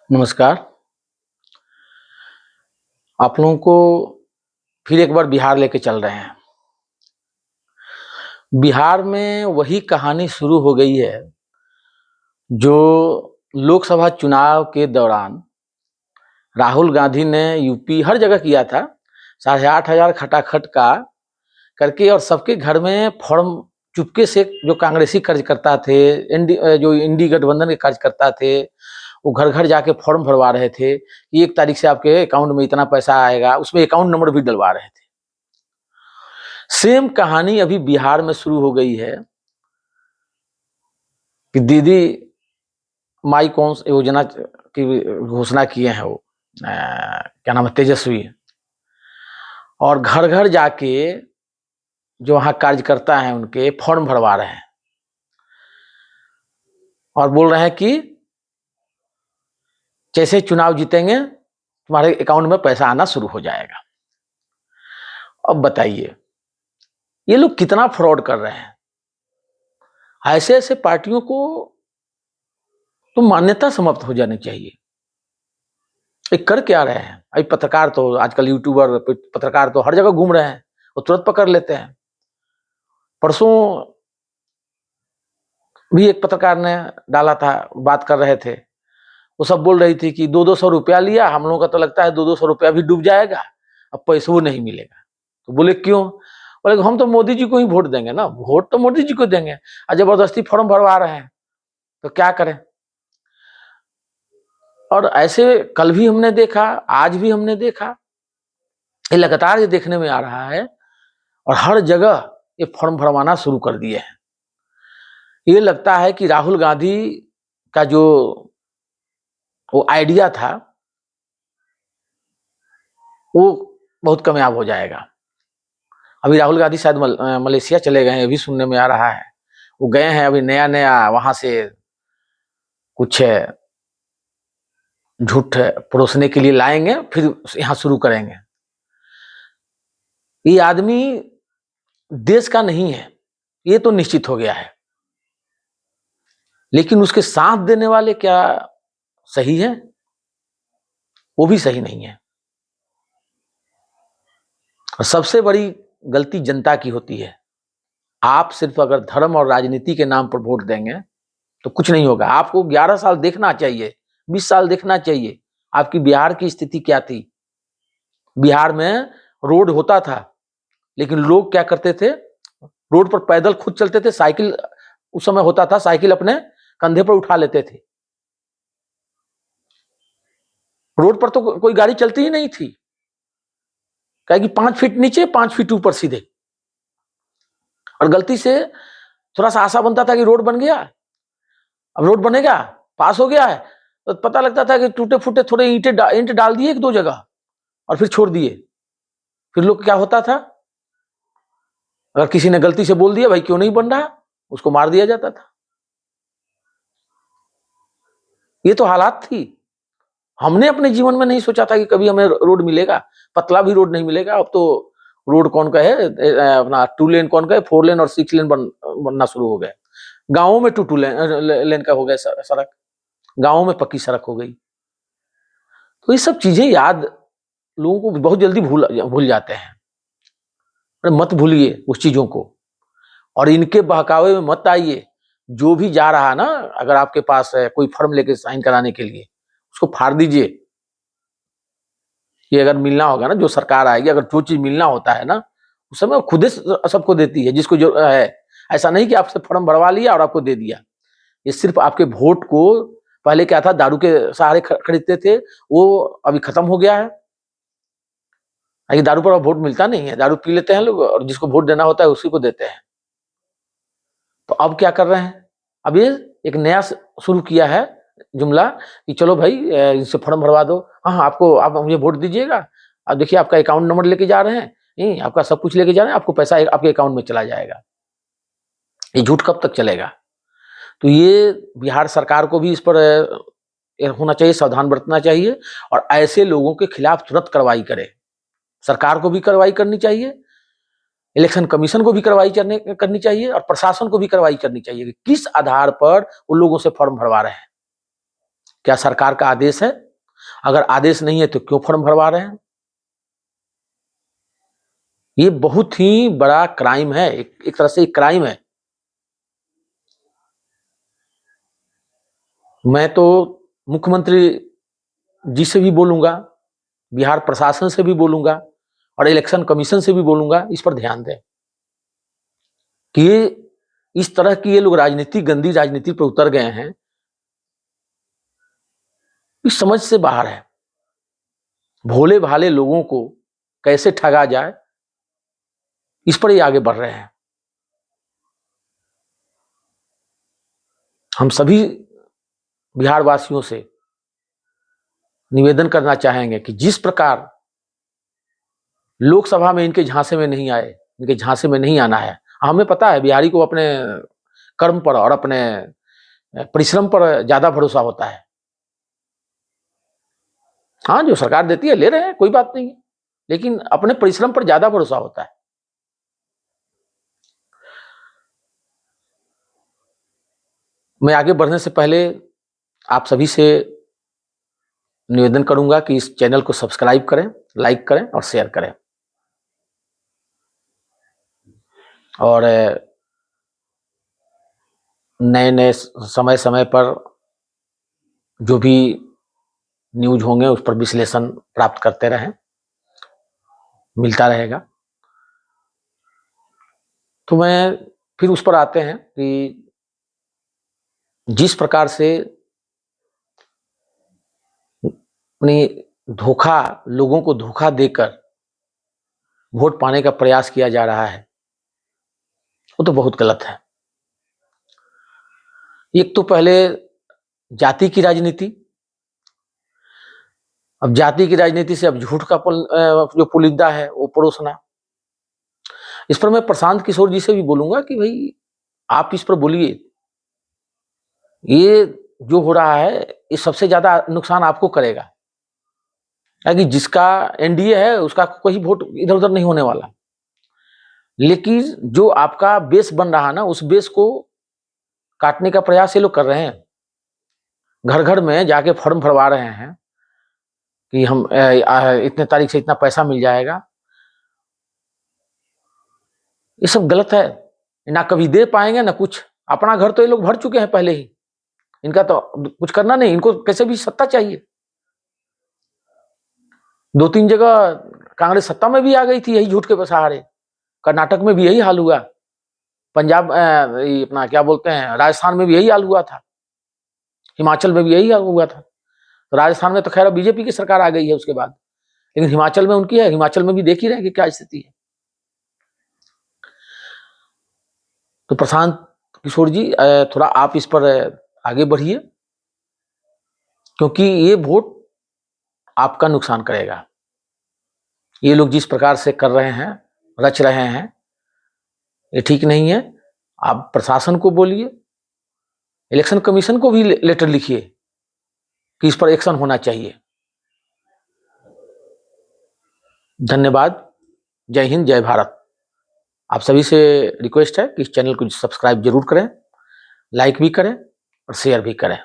नमस्कार। आप लोगों को फिर एक बार बिहार लेके चल रहे हैं। बिहार में वही कहानी शुरू हो गई है जो लोकसभा चुनाव के दौरान राहुल गांधी ने यूपी हर जगह किया था। 8,500 खटाखट का करके और सबके घर में फॉर्म चुपके से जो कांग्रेसी कार्यकर्ता थे, जो इंडी गठबंधन के कार्यकर्ता थे, वो घर घर जाके फॉर्म भरवा रहे थे कि 1 तारीख से आपके अकाउंट में इतना पैसा आएगा। उसमें अकाउंट नंबर भी डलवा रहे थे। सेम कहानी अभी बिहार में शुरू हो गई है कि दीदी माई कौन योजना की घोषणा किए हैं वो क्या नाम है, तेजस्वी। और घर घर जाके जो वहां कार्यकर्ता हैं उनके फॉर्म भरवा रहे हैं और बोल रहे हैं कि जैसे चुनाव जीतेंगे तुम्हारे अकाउंट में पैसा आना शुरू हो जाएगा। अब बताइए ये लोग कितना फ्रॉड कर रहे हैं। ऐसे ऐसे पार्टियों को तो मान्यता समाप्त हो जानी चाहिए। ये कर क्या रहे हैं? अभी पत्रकार तो आजकल यूट्यूबर पत्रकार तो हर जगह घूम रहे हैं, वो तुरंत पकड़ लेते हैं। परसों भी एक पत्रकार ने डाला था, बात कर रहे थे, वो सब बोल रही थी कि 200-200 रुपया लिया, हम लोगों का तो लगता है 200-200 रुपया भी डूब जाएगा, अब पैसा वो नहीं मिलेगा। तो बोले क्यों? बोले हम तो मोदी जी को ही वोट देंगे ना, वोट तो मोदी जी को देंगे और जबरदस्ती फॉर्म भरवा रहे हैं तो क्या करें। और ऐसे कल भी हमने देखा, आज भी हमने देखा, ये लगातार ये देखने में आ रहा है और हर जगह ये फॉर्म भरवाना शुरू कर दिए हैं। ये लगता है कि राहुल गांधी का जो वो आइडिया था वो बहुत कामयाब हो जाएगा। अभी राहुल गांधी शायद मलेशिया चले गए हैं, ये भी सुनने में आ रहा है। वो गए हैं, अभी नया नया वहां से कुछ झूठ परोसने के लिए लाएंगे, फिर यहाँ शुरू करेंगे। ये आदमी देश का नहीं है, ये तो निश्चित हो गया है, लेकिन उसके साथ देने वाले क्या सही है? वो भी सही नहीं है। और सबसे बड़ी गलती जनता की होती है। आप सिर्फ अगर धर्म और राजनीति के नाम पर वोट देंगे तो कुछ नहीं होगा। आपको 11 साल देखना चाहिए, 20 साल देखना चाहिए आपकी बिहार की स्थिति क्या थी। बिहार में रोड होता था, लेकिन लोग क्या करते थे, रोड पर पैदल खुद चलते थे, साइकिल उस समय होता था, साइकिल अपने कंधे पर उठा लेते थे। रोड पर तो कोई गाड़ी चलती ही नहीं थी, क्या कि 5 फीट नीचे 5 फीट ऊपर सीधे। और गलती से थोड़ा सा आशा बनता था कि रोड बन गया, अब रोड बनेगा, पास हो गया है, तो पता लगता था कि टूटे फूटे थोड़े ईंट डाल दिए 1-2 जगह और फिर छोड़ दिए। फिर लोग क्या होता था, अगर किसी ने गलती से बोल दिया भाई क्यों नहीं बन रहा, उसको मार दिया जाता था। ये तो हालात थी। हमने अपने जीवन में नहीं सोचा था कि कभी हमें रोड मिलेगा, पतला भी रोड नहीं मिलेगा। अब तो रोड कौन का है, अपना 2 लेन कौन का है, 4 लेन और 6 लेन बनना शुरू हो गए। गांवों में 2 लेन का हो गया सड़क, गांवों में पक्की सड़क हो गई। तो ये सब चीजें याद लोगों को बहुत जल्दी भूल जाते हैं। मत भूलिए उस चीजों को और इनके बहकावे में मत आइए। जो भी जा रहा है ना, अगर आपके पास है कोई फॉर्म लेके साइन कराने के लिए, उसको फाड़ दीजिए। ये अगर मिलना होगा ना, जो सरकार आएगी, अगर जो चीज मिलना होता है ना, उस समय खुद ही सबको देती है जिसको जो है। ऐसा नहीं कि आपसे फॉर्म भरवा लिया और आपको दे दिया। ये सिर्फ आपके वोट को, पहले क्या था, दारू के सहारे खरीदते थे, वो अभी खत्म हो गया है। ये दारू पर वोट मिलता नहीं है, दारू पी लेते हैं लोग और जिसको वोट देना होता है उसी को देते हैं। तो अब क्या कर रहे हैं, अब ये एक नया शुरू किया है जुमला कि चलो भाई इनसे फॉर्म भरवा दो, हाँ आपको, आप मुझे वोट दीजिएगा, अब देखिए आपका अकाउंट नंबर लेके जा रहे हैं, नहीं आपका सब कुछ लेके जा रहे हैं, आपको पैसा आपके अकाउंट में चला जाएगा। ये झूठ कब तक चलेगा? तो ये बिहार सरकार को भी इस पर होना चाहिए, सावधान बरतना चाहिए और ऐसे लोगों के खिलाफ तुरंत कार्रवाई करे। सरकार को भी कार्रवाई करनी चाहिए, इलेक्शन कमीशन को भी कार्रवाई करनी चाहिए और प्रशासन को भी कार्रवाई करनी चाहिए कि किस आधार पर उन लोगों से फॉर्म भरवा रहे हैं। क्या सरकार का आदेश है? अगर आदेश नहीं है तो क्यों फॉर्म भरवा रहे हैं? ये बहुत ही बड़ा क्राइम है, एक तरह से एक क्राइम है। मैं तो मुख्यमंत्री जी से भी बोलूंगा, बिहार प्रशासन से भी बोलूंगा और इलेक्शन कमीशन से भी बोलूंगा, इस पर ध्यान दें कि ये इस तरह की ये लोग राजनीति, गंदी राजनीति पर उतर गए हैं, इस समझ से बाहर है। भोले भाले लोगों को कैसे ठगा जाए, इस पर ही आगे बढ़ रहे हैं। हम सभी बिहार वासियों से निवेदन करना चाहेंगे कि जिस प्रकार लोकसभा में इनके झांसे में नहीं आए, इनके झांसे में नहीं आना है। हमें पता है बिहारी को अपने कर्म पर और अपने परिश्रम पर ज्यादा भरोसा होता है। हाँ, जो सरकार देती है ले रहे हैं, कोई बात नहीं है, लेकिन अपने परिश्रम पर ज्यादा भरोसा होता है। मैं आगे बढ़ने से पहले आप सभी से निवेदन करूंगा कि इस चैनल को सब्सक्राइब करें, लाइक करें और शेयर करें। और नए नए समय समय पर जो भी न्यूज होंगे उस पर विश्लेषण प्राप्त करते रहें, मिलता रहेगा। तो मैं फिर उस पर आते हैं कि जिस प्रकार से अपनी धोखा, लोगों को धोखा देकर वोट पाने का प्रयास किया जा रहा है, वो तो बहुत गलत है। एक तो पहले जाति की राजनीति, अब जाति की राजनीति से अब झूठ का जो पुलिंदा है वो परोसना। इस पर मैं प्रशांत किशोर जी से भी बोलूंगा कि भाई आप इस पर बोलिए। ये जो हो रहा है ये सबसे ज्यादा नुकसान आपको करेगा, क्योंकि जिसका एनडीए है उसका कोई वोट इधर उधर नहीं होने वाला, लेकिन जो आपका बेस बन रहा ना, उस बेस को काटने का प्रयास ये लोग कर रहे हैं। घर घर में जाके फॉर्म भरवा रहे हैं कि हम इतने तारीख से इतना पैसा मिल जाएगा। ये सब गलत है, ना कभी दे पाएंगे ना कुछ। अपना घर तो ये लोग भर चुके हैं पहले ही, इनका तो कुछ करना नहीं, इनको कैसे भी सत्ता चाहिए। 2-3 जगह कांग्रेस सत्ता में भी आ गई थी यही झूठ के सहारे। कर्नाटक में भी यही हाल हुआ, पंजाब अपना क्या बोलते हैं, राजस्थान में भी यही हाल हुआ था, हिमाचल में भी यही हाल हुआ था। तो राजस्थान में तो खैर बीजेपी की सरकार आ गई है उसके बाद, लेकिन हिमाचल में उनकी है, हिमाचल में भी देख ही रहे हैं कि क्या स्थिति है। तो प्रशांत किशोर जी थोड़ा आप इस पर आगे बढ़िए, क्योंकि ये वोट आपका नुकसान करेगा। ये लोग जिस प्रकार से कर रहे हैं, रच रहे हैं, ये ठीक नहीं है। आप प्रशासन को बोलिए, इलेक्शन कमीशन को भी लेटर लिखिए कि इस पर एक्शन होना चाहिए। धन्यवाद। जय हिंद, जय भारत। आप सभी से रिक्वेस्ट है कि इस चैनल को सब्सक्राइब जरूर करें, लाइक भी करें और शेयर भी करें।